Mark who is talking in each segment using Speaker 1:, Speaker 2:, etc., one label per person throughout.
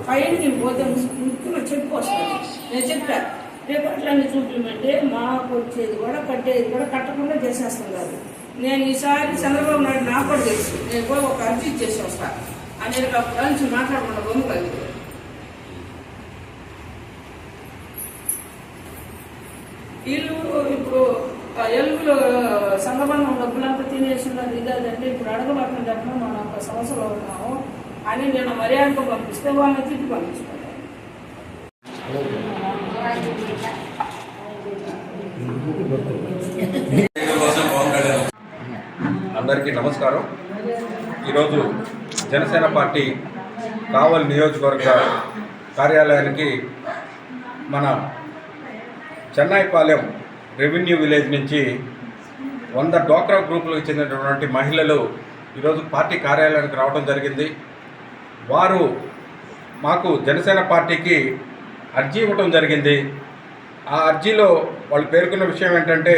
Speaker 1: పైన నేను పోతే ముఖ్యంగా చెప్పు వస్తాను. నేను చెప్పాను రేపు అట్లన్నీ చూపించమంటే మాకు వచ్చేది కూడా కట్టేది కూడా కట్టకుండా చేసేస్తాం కాదు. నేను ఈసారి చంద్రబాబు నాయుడు నాకు కూడా తెలుసు, నేను కూడా ఒక అర్జీ ఇచ్చేసి వస్తాను అని నుంచి మాట్లాడకుండా బొమ్మ కలిగి వీళ్ళు ఇప్పుడు ఎలుగులో సంగబంధం డబ్బులంతా తినేస్తున్నారు. ఇదంటే ఇప్పుడు అడగబట్టిన డబ్బులు మనం ఒక సమస్యలో ఉన్నాము అని నేను మర్యాదకు పంపిస్తే వాళ్ళని తిప్పి పంపించుకుంటాను.
Speaker 2: అందరికీ నమస్కారం. ఈరోజు జనసేన పార్టీ కావలి నియోజకవర్గ కార్యాలయానికి మన చెన్నైపాలెం రెవెన్యూ విలేజ్ నుంచి 100 డ్వాక్రా గ్రూపులకు చెందినటువంటి మహిళలు ఈరోజు పార్టీ కార్యాలయానికి రావడం జరిగింది. వారు మాకు జనసేన పార్టీకి అర్జీ ఇవ్వడం జరిగింది. ఆ అర్జీలో వాళ్ళు పేర్కొన్న విషయం ఏంటంటే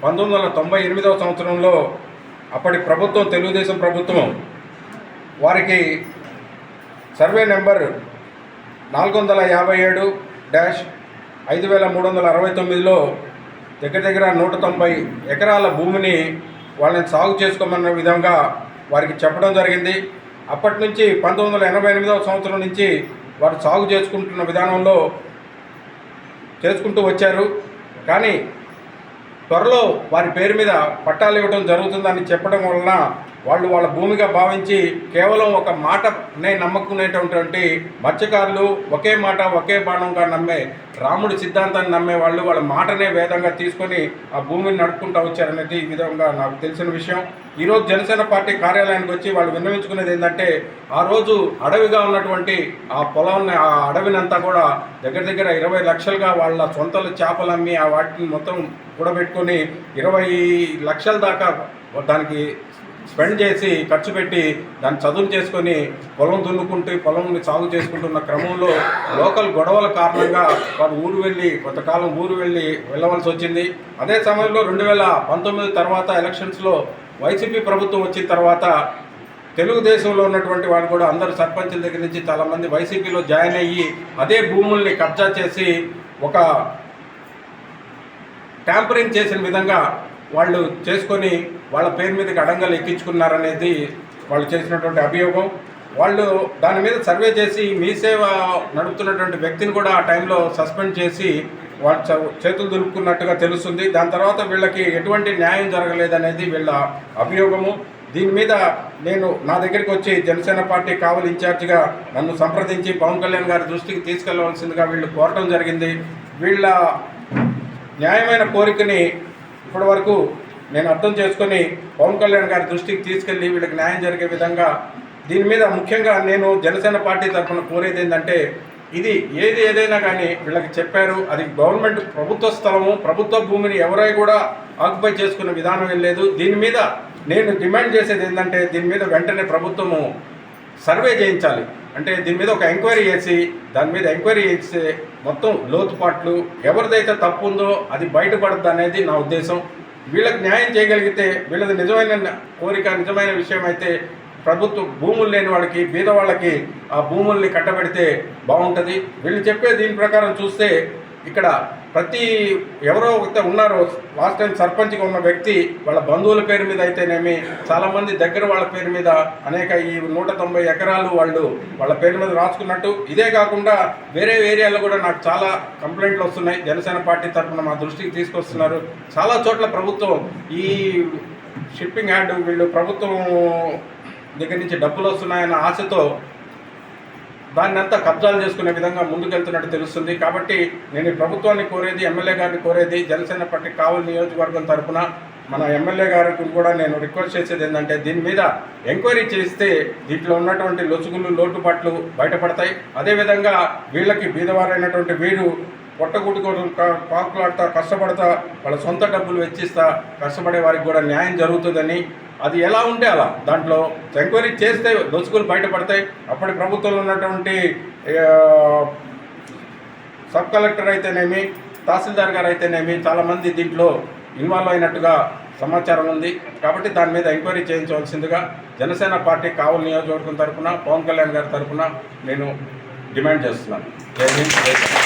Speaker 2: 1998వ సంవత్సరంలో అప్పటి ప్రభుత్వం, తెలుగుదేశం ప్రభుత్వం వారికి సర్వే నెంబర్ 457-5369లో దగ్గర 190 ఎకరాల భూమిని వాళ్ళని సాగు చేసుకోమన్న విధంగా వారికి చెప్పడం జరిగింది. అప్పటి నుంచి 1988వ సంవత్సరం నుంచి వారు సాగు చేసుకుంటున్న విధానంలో చేసుకుంటూ వచ్చారు. కానీ త్వరలో వారి పేరు మీద పట్టాలు ఇవ్వడం జరుగుతుందని చెప్పడం వలన వాళ్ళు వాళ్ళ భూమిగా భావించి కేవలం ఒక మాటనే నమ్మకునేటటువంటి మత్స్యకారులు, ఒకే మాట ఒకే బాణంగా నమ్మే రాముడి సిద్ధాంతాన్ని నమ్మే వాళ్ళు వాళ్ళ మాటనే వేదంగా తీసుకొని ఆ భూమిని నడుపుకుంటూ వచ్చారనేది ఈ విధంగా నాకు తెలిసిన విషయం. ఈరోజు జనసేన పార్టీ కార్యాలయానికి వచ్చి వాళ్ళు విన్నవించుకునేది ఏంటంటే, ఆ రోజు అడవిగా ఉన్నటువంటి ఆ పొలాన్ని, ఆ అడవినంతా కూడా దగ్గర 20 లక్షలుగా వాళ్ళ సొంతలు చేపలు అమ్మి ఆ వాటిని మొత్తం కూడబెట్టుకొని 20 లక్షల దాకా దానికి స్పెండ్ చేసి ఖర్చు పెట్టి దాన్ని చదువు చేసుకొని పొలం దున్నుకుంటూ పొలంని సాగు చేసుకుంటున్న క్రమంలో లోకల్ గొడవల కారణంగా వారు కొంతకాలం ఊరు వెళ్ళవలసి వచ్చింది. అదే సమయంలో 2019 తర్వాత ఎలక్షన్స్లో వైసీపీ ప్రభుత్వం వచ్చిన తర్వాత తెలుగుదేశంలో ఉన్నటువంటి వాళ్ళు కూడా అందరు సర్పంచుల దగ్గర నుంచి చాలామంది వైసీపీలో జాయిన్ అయ్యి అదే భూముల్ని కబ్జా చేసి ఒక ట్యాంపరింగ్ చేసిన విధంగా వాళ్ళు చేసుకొని వాళ్ళ పేరు మీదకి అడంగలు ఎక్కించుకున్నారనేది వాళ్ళు చేసినటువంటి అభియోగం. వాళ్ళు దాని మీద సర్వే చేసి మీ సేవ నడుపుతున్నటువంటి వ్యక్తిని కూడా ఆ టైంలో సస్పెండ్ చేసి వాళ్ళు చేతులు దులుపుకున్నట్టుగా తెలుస్తుంది. దాని తర్వాత వీళ్ళకి ఎటువంటి న్యాయం జరగలేదనేది వీళ్ళ అభియోగము. దీని మీద నా దగ్గరికి వచ్చి జనసేన పార్టీ కావలి ఇన్ఛార్జిగా నన్ను సంప్రదించి పవన్ కళ్యాణ్ గారి దృష్టికి తీసుకెళ్లవలసిందిగా వీళ్ళు కోరటం జరిగింది. వీళ్ళ న్యాయమైన కోరికని ఇప్పటి వరకు నేను అర్థం చేసుకొని పవన్ కళ్యాణ్ గారి దృష్టికి తీసుకెళ్ళి వీళ్ళకి న్యాయం జరిగే విధంగా దీని మీద ముఖ్యంగా నేను జనసేన పార్టీ తరఫున కోరేది ఏంటంటే, ఇది ఏదైనా కానీ వీళ్ళకి చెప్పారు, అది గవర్నమెంట్ ప్రభుత్వ స్థలము, ప్రభుత్వ భూమిని ఎవరై కూడా ఆక్యుపై చేసుకునే విధానం ఏం లేదు. దీని మీద నేను డిమాండ్ చేసేది ఏంటంటే, దీని మీద వెంటనే ప్రభుత్వము సర్వే చేయించాలి. అంటే దీని మీద ఒక ఎంక్వైరీ చేసి దాని మీద ఎంక్వైరీ చేస్తే మొత్తం లోతుపాట్లు ఎవరిదైతే తప్పు ఉందో అది బయటపడద్దు అనేది నా ఉద్దేశం. వీళ్ళకి న్యాయం చేయగలిగితే, వీళ్ళది నిజమైన కోరిక, నిజమైన విషయం అయితే ప్రభుత్వ భూములు లేని వాళ్ళకి, బీద వాళ్ళకి ఆ భూముల్ని కట్టబెడితే బాగుంటుంది. వీళ్ళు చెప్పే దీని ప్రకారం చూస్తే ఇక్కడ ఎవరో ఉన్నారో లాస్ట్ టైం సర్పంచ్గా ఉన్న వ్యక్తి వాళ్ళ బంధువుల పేరు మీద అయితేనేమి, చాలామంది దగ్గర వాళ్ళ పేరు మీద అనేక ఈ 190 ఎకరాలు వాళ్ళ పేరు మీద రాసుకున్నట్టు. ఇదే కాకుండా వేరే ఏరియాలో కూడా నాకు చాలా కంప్లైంట్లు వస్తున్నాయి. జనసేన పార్టీ తరఫున మా దృష్టికి తీసుకొస్తున్నారు. చాలా చోట్ల ప్రభుత్వం ఈ షిప్పింగ్ యార్డ్ వీళ్ళు ప్రభుత్వం దగ్గర నుంచి డబ్బులు వస్తున్నాయన్న ఆశతో దాన్ని అంతా కబ్జాలు చేసుకునే విధంగా ముందుకెళ్తున్నట్టు తెలుస్తుంది. కాబట్టి నేను ఈ ప్రభుత్వాన్ని కోరేది, ఎమ్మెల్యే గారిని కోరేది, జనసేన పార్టీ కావలి నియోజకవర్గం తరఫున మన ఎమ్మెల్యే గారికి కూడా నేను రిక్వెస్ట్ చేసేది ఏంటంటే, దీని మీద ఎంక్వైరీ చేస్తే దీంట్లో ఉన్నటువంటి లొసుగులు, లోటుపాట్లు బయటపడతాయి. అదేవిధంగా వీళ్ళకి బీదవారైనటువంటి వీరు పొట్టగుడి పాకులాడుతా కష్టపడతా వాళ్ళ సొంత డబ్బులు వెచ్చిస్తా కష్టపడే వారికి కూడా న్యాయం జరుగుతుందని, అది ఎలా ఉంటే అలా దాంట్లో ఎంక్వైరీ చేస్తే లొసుగులు బయటపడతాయి. అప్పటి ప్రభుత్వంలో ఉన్నటువంటి సబ్ కలెక్టర్ అయితేనేమి, తహసీల్దార్ గారు అయితేనేమి చాలామంది దీంట్లో ఇన్వాల్వ్ అయినట్టుగా సమాచారం ఉంది. కాబట్టి దాని మీద ఎంక్వైరీ చేయించవలసిందిగా జనసేన పార్టీ కావలి నియోజకవర్గం తరఫున పవన్ కళ్యాణ్ గారి తరఫున నేను డిమాండ్ చేస్తున్నాను. జై హింద్, జై భారత్.